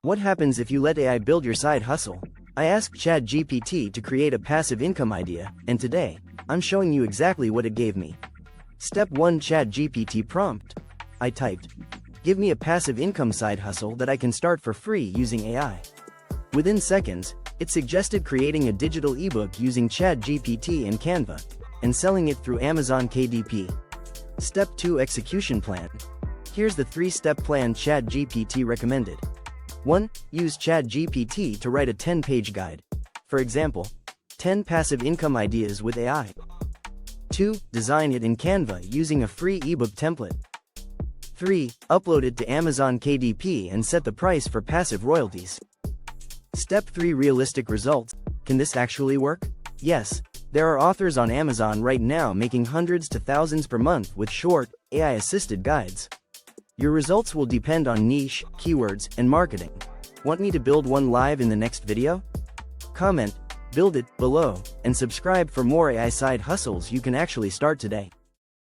What happens if you let AI build your side hustle? I asked ChatGPT to create a passive income idea, and today, I'm showing you exactly what it gave me. Step 1 ChatGPT prompt. I typed, "Give me a passive income side hustle that I can start for free using AI." Within seconds, it suggested creating a digital ebook using ChatGPT and Canva, and selling it through Amazon KDP. Step 2 Execution Plan. Here's the 3-step plan ChatGPT recommended. 1. Use ChatGPT to write a 10-page guide. For example, 10 passive income ideas with AI. 2. Design it in Canva using a free ebook template. 3. Upload it to Amazon KDP and set the price for passive royalties. Step 3 Realistic results. Can this actually work? Yes. There are authors on Amazon right now making hundreds to thousands per month with short, AI-assisted guides. Your results will depend on niche, keywords, and marketing. Want me to build one live in the next video? Comment, build it, below, and subscribe for more AI side hustles you can actually start today.